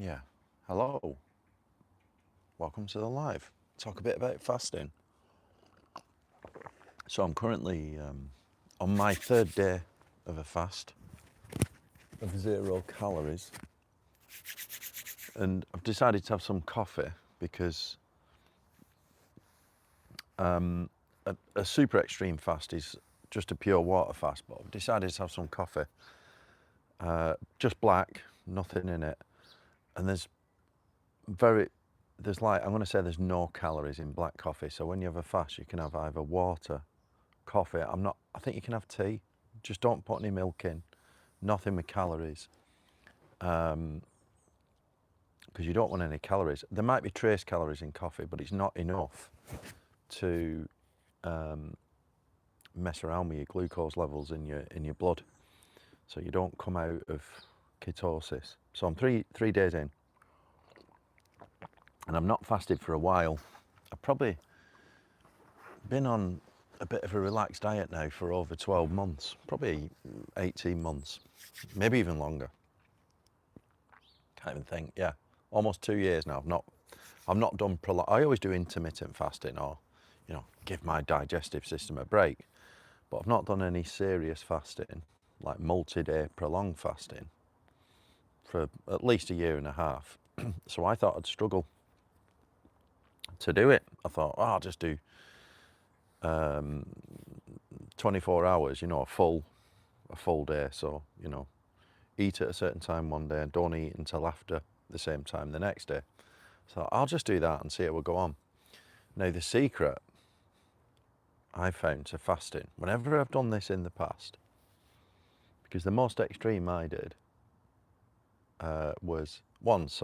Yeah, hello, welcome to the live. Talk a bit about fasting. So I'm currently on my third day of a fast of 0 calories, and I've decided to have some coffee because a super extreme fast is just a pure water fast, but I've decided to have some coffee, just black, nothing in it, and I'm going to say there's no calories in black coffee. So when you have a fast, you can have either water, coffee. I think you can have tea. Just don't put any milk in. Nothing with calories. Because you don't want any calories. There might be trace calories in coffee, but it's not enough to mess around with your glucose levels in your blood. So you don't come out of ketosis. So I'm three days in, and I've not fasted for a while. I've probably been on a bit of a relaxed diet now for over 12 months, probably 18 months, maybe even longer. Can't even think. Yeah, almost 2 years now. I've not done I always do intermittent fasting, or give my digestive system a break, but I've not done any serious fasting, like multi-day prolonged fasting, for at least a year and a half. So I thought I'd struggle to do it. I thought, I'll just do 24 hours, a full day. So, eat at a certain time one day and don't eat until after the same time the next day. So I'll just do that and see how we go on. Now, the secret I found to fasting, whenever I've done this in the past, because the most extreme I did was once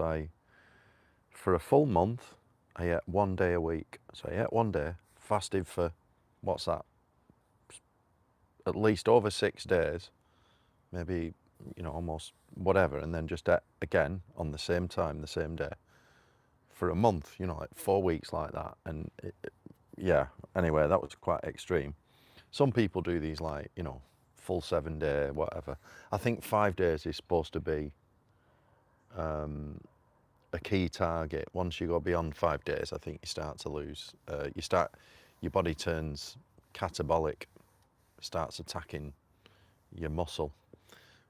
for a full month, I ate 1 day a week. So I ate 1 day, fasted for, what's that, at least over 6 days, maybe, almost whatever, and then just ate again on the same time, the same day, for a month, like 4 weeks like that. And yeah, anyway, that was quite extreme. Some people do these like, full 7 day, whatever. I think 5 days is supposed to be a key target. Once you go beyond 5 days, I think you start to lose, your body turns catabolic, starts attacking your muscle.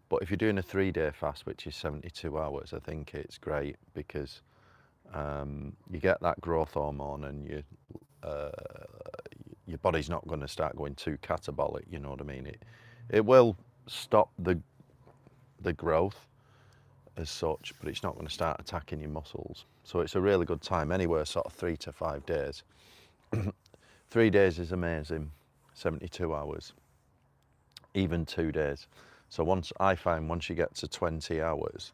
But if you're doing a 3 day fast, which is 72 hours, I think it's great because you get that growth hormone, and your body's not going to start going too catabolic. You know what I mean? It will stop the growth as such, but it's not going to start attacking your muscles. So it's a really good time, anywhere sort of 3 to 5 days. 3 days is amazing, 72 hours, even 2 days. So once you get to 20 hours,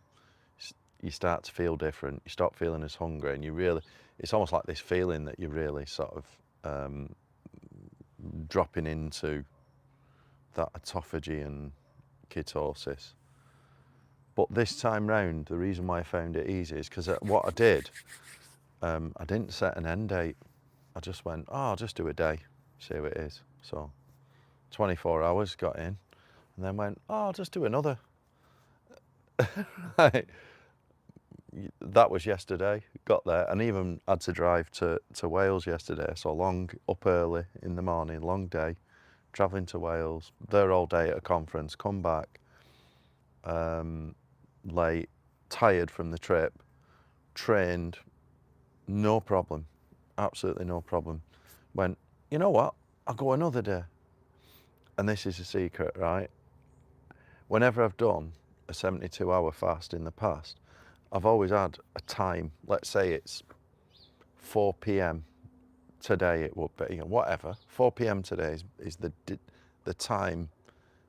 you start to feel different. You stop feeling as hungry, and it's almost like this feeling that you're really sort of dropping into that autophagy and ketosis. But this time round, the reason why I found it easy is because what I did, I didn't set an end date. I just went, I'll just do a day, see how it is. So 24 hours got in, and then went, I'll just do another. Right. That was yesterday, got there, and even had to drive to Wales yesterday, so up early in the morning, long day, travelling to Wales, there all day at a conference, come back late, tired from the trip, trained, no problem, absolutely no problem. Went, you know what, I'll go another day. And this is a secret, right? Whenever I've done a 72-hour fast in the past, I've always had a time. Let's say it's 4 p.m. today, it would be, whatever. 4 p.m. today is the time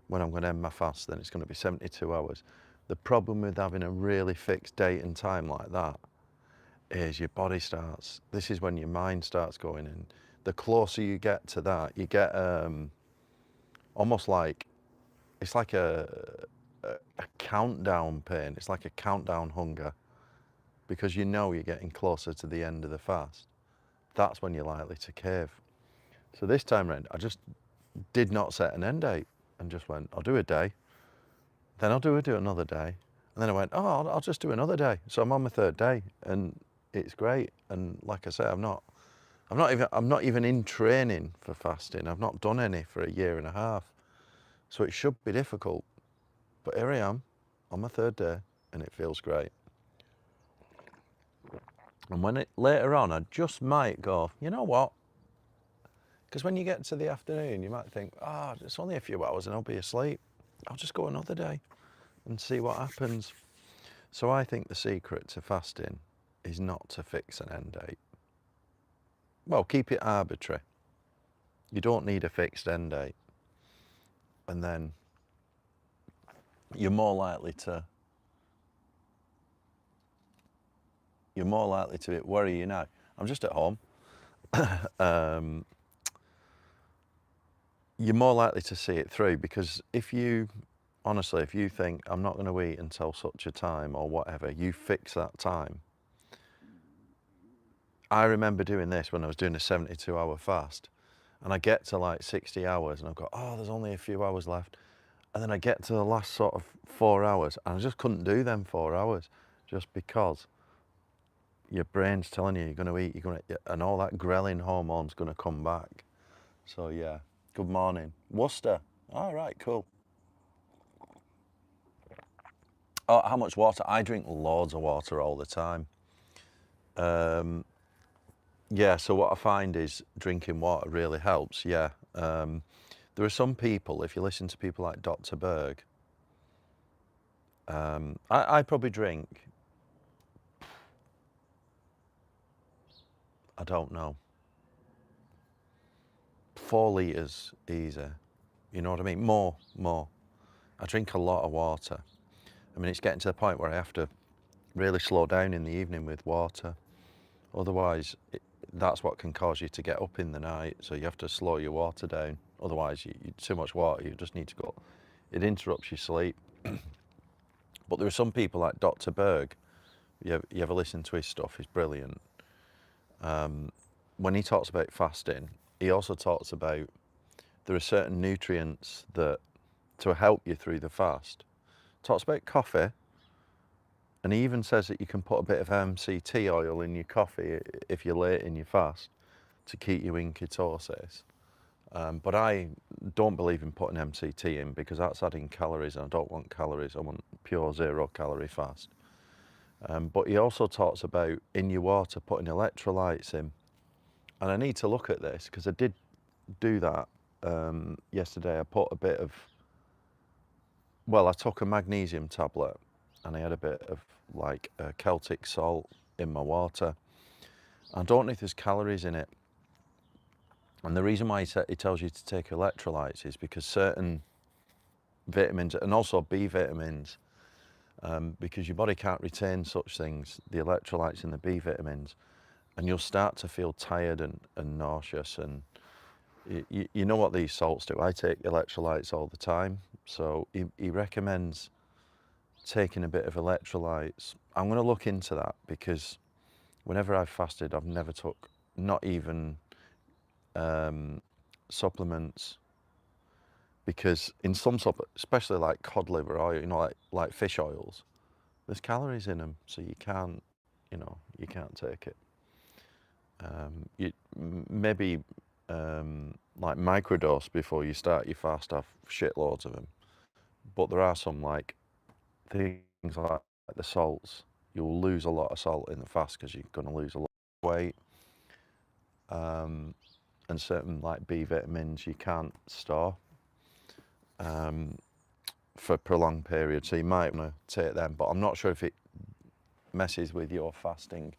when I'm going to end my fast. Then it's going to be 72 hours. The problem with having a really fixed date and time like that is your body this is when your mind starts going in. The closer you get to that, you get almost like, it's like a countdown pain. It's like a countdown hunger, because you're getting closer to the end of the fast. That's when you're likely to cave. So this time around, I just did not set an end date and just went, I'll do a day, then I'll do another day, And then I went, oh, I'll just do another day. So I'm on my third day, and it's great. And like I say, I'm not even in training for fasting. I've not done any for a year and a half. So it should be difficult. But here I am on my third day, and it feels great. And later on, I just might go, you know what? Because when you get to the afternoon, you might think, it's only a few hours and I'll be asleep. I'll just go another day and see what happens. So I think the secret to fasting is not to fix an end date. Well, keep it arbitrary. You don't need a fixed end date. And then you're more likely to worry you now. I'm just at home. You're more likely to see it through, because if you think I'm not going to eat until such a time or whatever, you fix that time. I remember doing this when I was doing a 72-hour fast, and I get to like 60 hours and I've got, there's only a few hours left. And then I get to the last sort of 4 hours and I just couldn't do them 4 hours, just because your brain's telling you you're going to eat, and all that ghrelin hormone's going to come back. So yeah, good morning. Worcester. All right, cool. Oh, how much water? I drink loads of water all the time. Yeah, so what I find is drinking water really helps, yeah. There are some people, if you listen to people like Dr. Berg, I probably drink, I don't know, 4 litres easy. You know what I mean? More. I drink a lot of water. I mean, it's getting to the point where I have to really slow down in the evening with water. Otherwise, that's what can cause you to get up in the night. So you have to slow your water down. Otherwise, too much water, you just need to go. It interrupts your sleep. But there are some people like Dr. Berg. You ever listen to his stuff? He's brilliant. When he talks about fasting, he also talks about there are certain nutrients that to help you through the fast. Talks about coffee, and he even says that you can put a bit of MCT oil in your coffee if you're late in your fast to keep you in ketosis. But I don't believe in putting MCT in, because that's adding calories, and I don't want calories. I want pure 0-calorie fast. But he also talks about in your water putting electrolytes in. And I need to look at this, because I did do that yesterday. I put a bit of, I took a magnesium tablet, and I had a bit of like Celtic salt in my water. I don't know if there's calories in it. And the reason why he tells you to take electrolytes is because certain vitamins, and also B vitamins, because your body can't retain such things, the electrolytes and the B vitamins, and you'll start to feel tired and nauseous. And you know what these salts do. I take electrolytes all the time. So he recommends taking a bit of electrolytes. I'm going to look into that, because whenever I've fasted, I've never took, not even supplements, because in some especially like cod liver oil, like fish oils, there's calories in them, so you can't take it. Maybe like microdose before you start your fast, have shitloads of them. But there are some like things like the salts. You'll lose a lot of salt in the fast because you're going to lose a lot of weight. And certain like B vitamins you can't store for prolonged periods, so you might want to take them. But I'm not sure if it messes with your fasting.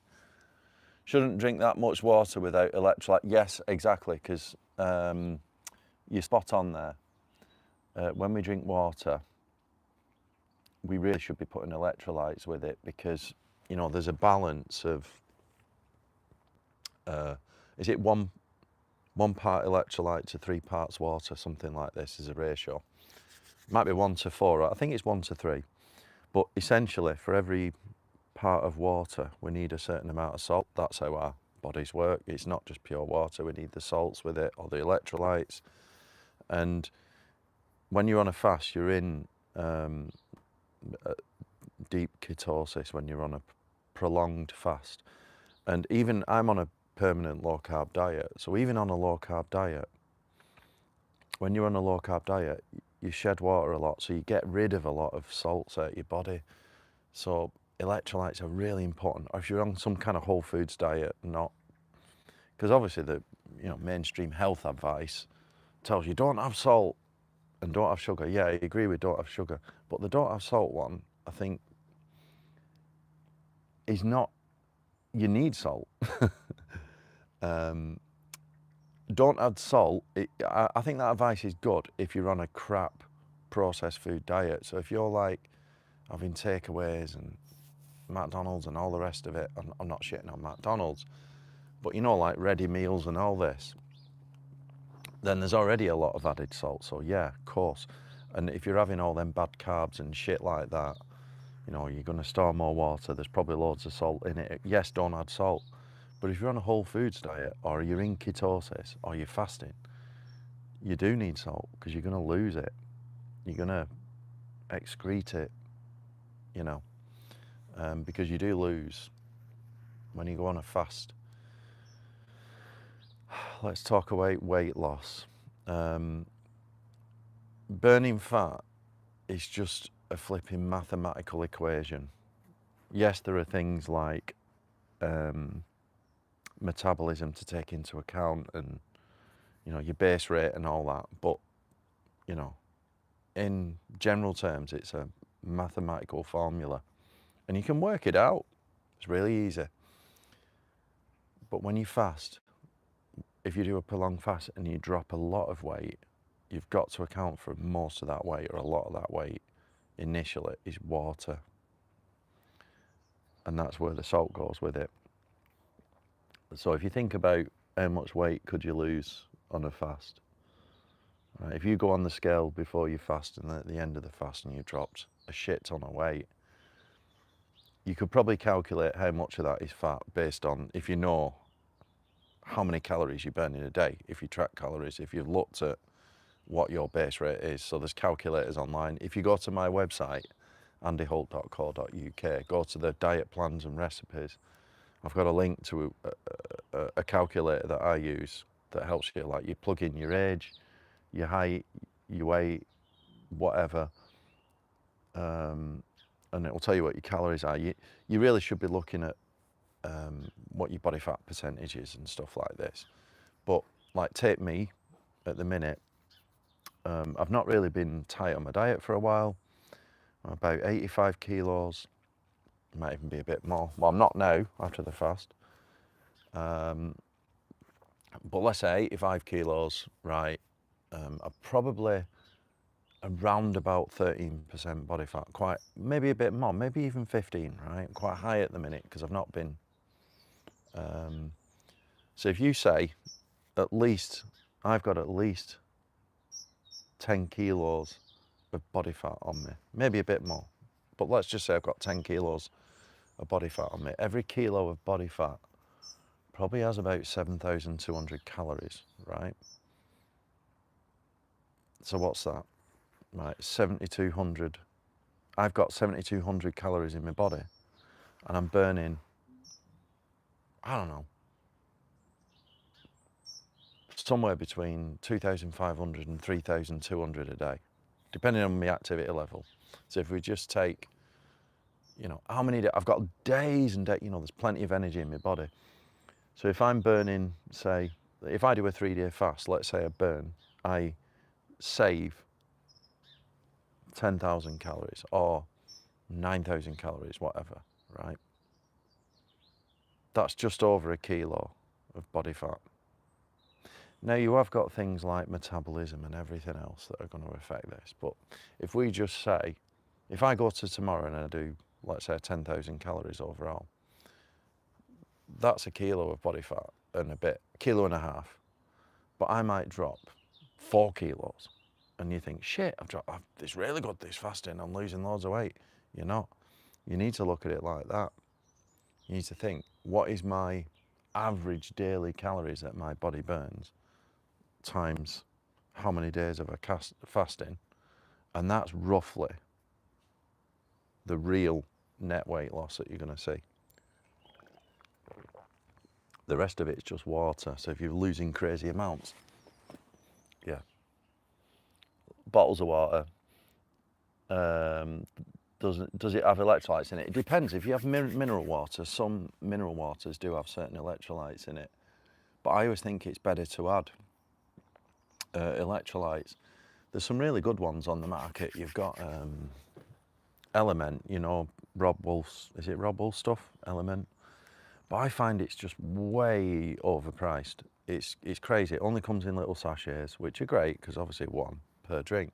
Shouldn't drink that much water without electrolyte. Yes, exactly, because you're spot on there. When we drink water, we really should be putting electrolytes with it, because there's a balance of is it one part electrolyte to 3 parts water, something like this is a ratio. It might be 1 to 4, I think it's 1 to 3. But essentially, for every part of water, we need a certain amount of salt. That's how our bodies work. It's not just pure water. We need the salts with it, or the electrolytes. And when you're on a fast, you're in deep ketosis when you're on a prolonged fast. And even I'm on a permanent low carb diet. So even on a low carb diet, when you're on a low carb diet, you shed water a lot. So you get rid of a lot of salts out of your body. So electrolytes are really important. Or if you're on some kind of whole foods diet, not, because obviously the mainstream health advice tells you don't have salt and don't have sugar. Yeah, I agree with don't have sugar, but the don't have salt one, I think, is not, you need salt. Don't add salt. I think that advice is good if you're on a crap processed food diet. So if you're like having takeaways and McDonald's and all the rest of it, I'm not shitting on McDonald's, but like ready meals and all this, then there's already a lot of added salt. So yeah, of course. And if you're having all them bad carbs and shit like that, you're going to store more water. There's probably loads of salt in it. Yes, don't add salt. But if you're on a whole foods diet or you're in ketosis or you're fasting, you do need salt because you're going to lose it. You're going to excrete it, because you do lose when you go on a fast. Let's talk about weight loss. Burning fat is just a flipping mathematical equation. Yes, there are things like metabolism to take into account and your base rate and all that, but in general terms it's a mathematical formula and you can work it out. It's really easy. But when you fast, if you do a prolonged fast and you drop a lot of weight, you've got to account for most of that weight, or a lot of that weight initially is water, and that's where the salt goes with it. So if you think about how much weight could you lose on a fast, right? If you go on the scale before you fast and at the end of the fast and you dropped a shit ton of weight, you could probably calculate how much of that is fat based on, if you know how many calories you burn in a day, if you track calories, if you've looked at what your base rate is. So there's calculators online. If you go to my website, andyholt.co.uk, go to the diet plans and recipes, I've got a link to a calculator that I use that helps you. Like, you plug in your age, your height, your weight, whatever, and it will tell you what your calories are. You really should be looking at what your body fat percentage is and stuff like this. But like, take me at the minute, I've not really been tight on my diet for a while. I'm about 85 kilos. Might even be a bit more. Well, I'm not now after the fast. But let's say 85 kilos, right? I'm probably around about 13% body fat, maybe a bit more, maybe even 15, right? Quite high at the minute because I've not been. So if you say I've got at least 10 kilos of body fat on me, maybe a bit more, but let's just say I've got 10 kilos of body fat on me. Every kilo of body fat probably has about 7,200 calories, right? So what's that? Right, 7,200. I've got 7,200 calories in my body, and I'm burning, I don't know, somewhere between 2,500 and 3,200 a day, depending on my activity level. So if we just take, how many days, I've got days and days, there's plenty of energy in my body. So if I'm burning, say, if I do a 3-day fast, let's say I save 10,000 calories or 9,000 calories, whatever, right? That's just over a kilo of body fat. Now, you have got things like metabolism and everything else that are going to affect this. But if we just say, if I go to tomorrow and I do, let's say, 10,000 calories overall, that's a kilo of body fat and a kilo and a half. But I might drop 4 kilos. And you think, shit, it's really good, this fasting, I'm losing loads of weight. You're not. You need to look at it like that. You need to think, what is my average daily calories that my body burns times how many days of a fasting? And that's roughly the real net weight loss that you're going to see. The rest of it is just water. So if you're losing crazy amounts, yeah, bottles of water. Does it have electrolytes in it? It depends. If you have mineral water, some mineral waters do have certain electrolytes in it. But I always think it's better to add electrolytes. There's some really good ones on the market. You've got Element, you know, Rob Wolf's, is it Rob Wolf's stuff, Element? But I find it's just way overpriced. It's crazy. It only comes in little sachets, which are great because obviously one per drink,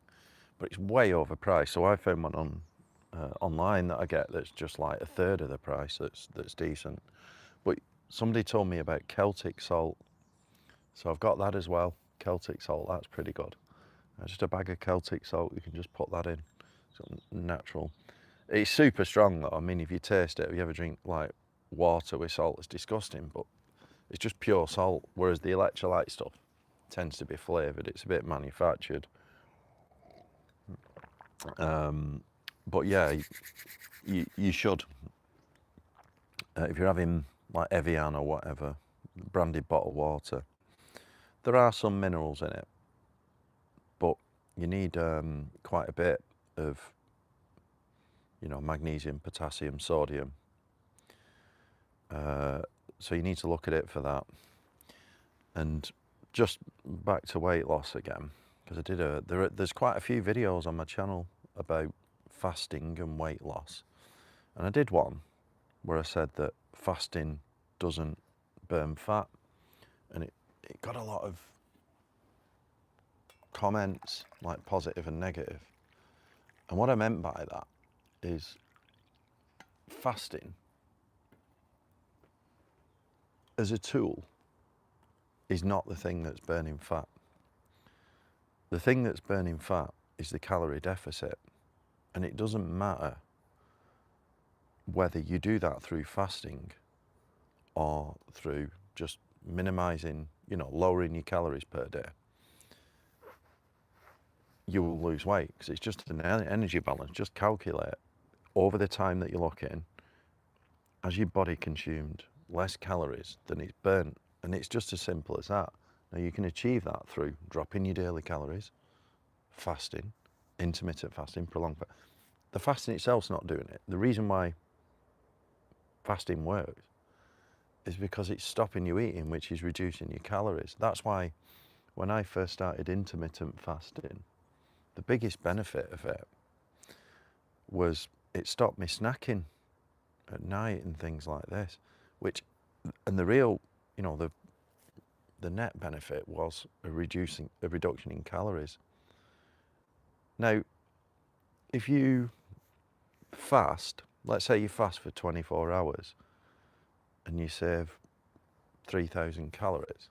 but it's way overpriced. So I found one on online that I get that's just like a third of the price. That's decent. But somebody told me about Celtic salt, so I've got that as well. Celtic salt, that's pretty good. Just a bag of Celtic salt, you can just put that in. It's natural. It's super strong though. I mean, if you taste it, if you ever drink like water with salt, it's disgusting, but it's just pure salt. Whereas the electrolyte stuff tends to be flavoured. It's a bit manufactured. But yeah, you should. If you're having like Evian or whatever, branded bottled water, there are some minerals in it, but you need quite a bit of, you know, magnesium, potassium, sodium. So you need to look at it for that. And just back to weight loss again, because I did there's quite a few videos on my channel about fasting and weight loss. And I did one where I said that fasting doesn't burn fat, and it got a lot of comments, like positive and negative. And what I meant by that is fasting as a tool is not the thing that's burning fat. The thing that's burning fat is the calorie deficit. And it doesn't matter whether you do that through fasting or through just minimizing, you know, lowering your calories per day. You will lose weight because it's just an energy balance. Just calculate over the time that you're looking, as your body consumed less calories than it's burnt. And it's just as simple as that. Now you can achieve that through dropping your daily calories, fasting, intermittent fasting, prolonged fasting. The fasting itself's not doing it. The reason why fasting works is because it's stopping you eating, which is reducing your calories. That's why when I first started intermittent fasting, the biggest benefit of it was it stopped me snacking at night and things like this, and the real, you know, the net benefit was a reduction in calories. Now, if you fast, let's say you fast for 24 hours and you save 3,000 calories,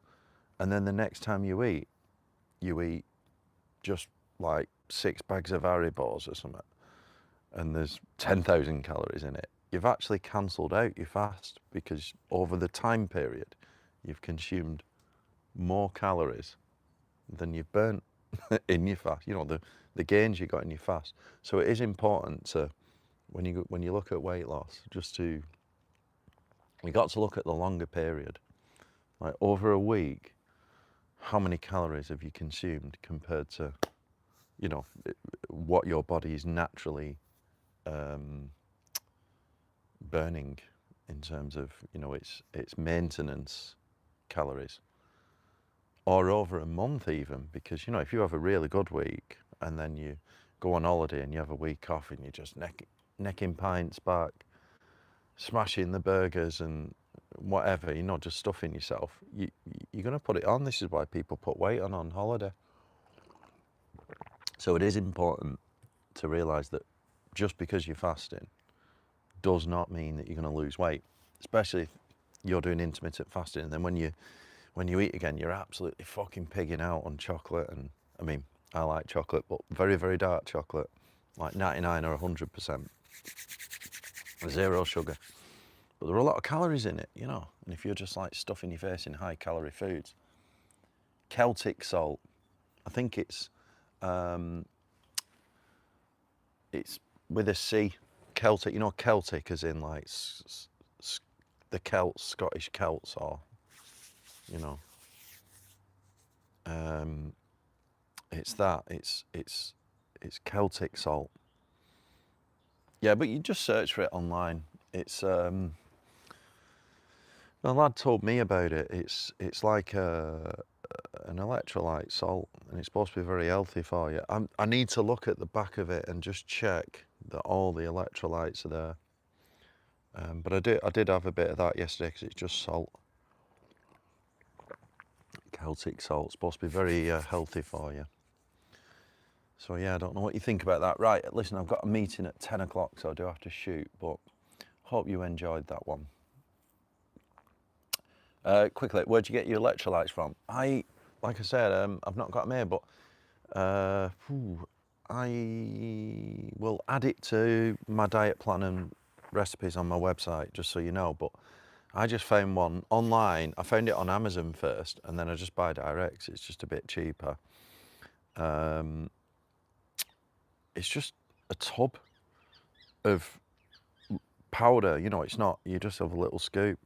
and then the next time you eat just like 6 bags of Haribos or something, and there's 10,000 calories in it, you've actually cancelled out your fast, because over the time period, you've consumed more calories than you've burnt in your fast. You know, the gains you got in your fast. So it is important to, when you look at weight loss, you got to look at the longer period. Like over a week, how many calories have you consumed compared to, you know, what your body is naturally burning in terms of, you know, its maintenance calories. Or over a month even, because, you know, if you have a really good week and then you go on holiday and you have a week off and you're just necking pints back, smashing the burgers and whatever, you know, just stuffing yourself, you're going to put it on. This is why people put weight on holiday. So it is important to realise that just because you're fasting does not mean that you're going to lose weight, especially if you're doing intermittent fasting. And then when you eat again, you're absolutely fucking pigging out on chocolate. And I mean, I like chocolate, but very, very dark chocolate, like 99 or 100%, zero sugar. But there are a lot of calories in it, you know. And if you're just like stuffing your face in high calorie foods, Celtic salt, I think it's with a C, Celtic, you know, Celtic as in like the Celts, Scottish Celts, or, you know, it's that, it's Celtic salt. Yeah, but you just search for it online. It's, a lad told me about it. It's like an electrolyte salt, and it's supposed to be very healthy for you. I need to look at the back of it and just check that all the electrolytes are there. But I did have a bit of that yesterday because it's just salt. Celtic salt, supposed to be very healthy for you. So yeah, I don't know what you think about that. Right, listen, I've got a meeting at 10 o'clock, so I do have to shoot, but hope you enjoyed that one. Quickly, where'd you get your electrolytes from? Like I said, I've not got them here, but I will add it to my diet plan and recipes on my website, just so you know. But I just found one online. I found it on Amazon first, and then I just buy direct. It's just a bit cheaper. It's just a tub of powder. You know, it's not, you just have a little scoop.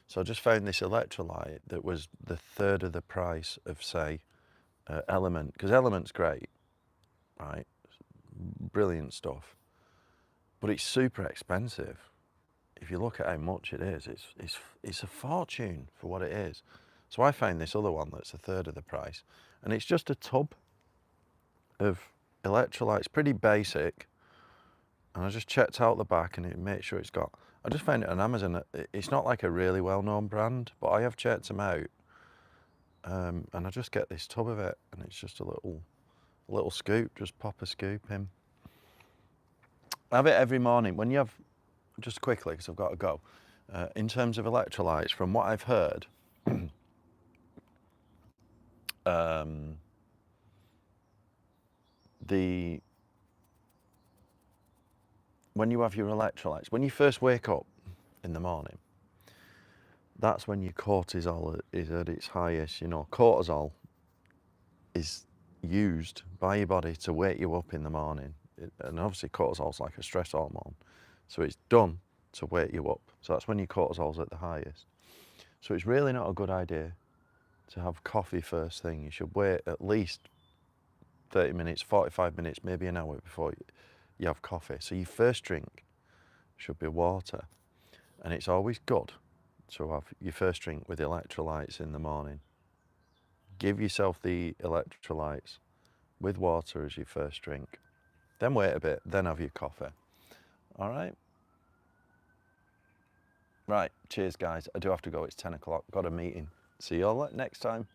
So I just found this electrolyte that was the third of the price of, say, Element, because Element's great, right? Brilliant stuff. But it's super expensive. If you look at how much it is, it's a fortune for what it is. So I found this other one that's a third of the price, and it's just a tub of electrolytes, pretty basic. And I just checked out the back and it made sure it's got, I just found it on Amazon. It's not like a really well-known brand, but I have checked them out. And I just get this tub of it, and it's just a little scoop, just pop a scoop in. Have it every morning. When you have, just quickly, because I've got to go, in terms of electrolytes, from what I've heard, when you have your electrolytes, when you first wake up in the morning, that's when your cortisol is at its highest. You know, cortisol is used by your body to wake you up in the morning. And obviously cortisol's like a stress hormone. So it's done to wake you up. So that's when your cortisol's at the highest. So it's really not a good idea to have coffee first thing. You should wait at least 30 minutes, 45 minutes, maybe an hour before you have coffee. So your first drink should be water. And it's always good to have your first drink with electrolytes in the morning. Give yourself the electrolytes with water as your first drink. Then wait a bit, then have your coffee. All right? Right, cheers guys. I do have to go, it's 10 o'clock. Got a meeting. See you all next time.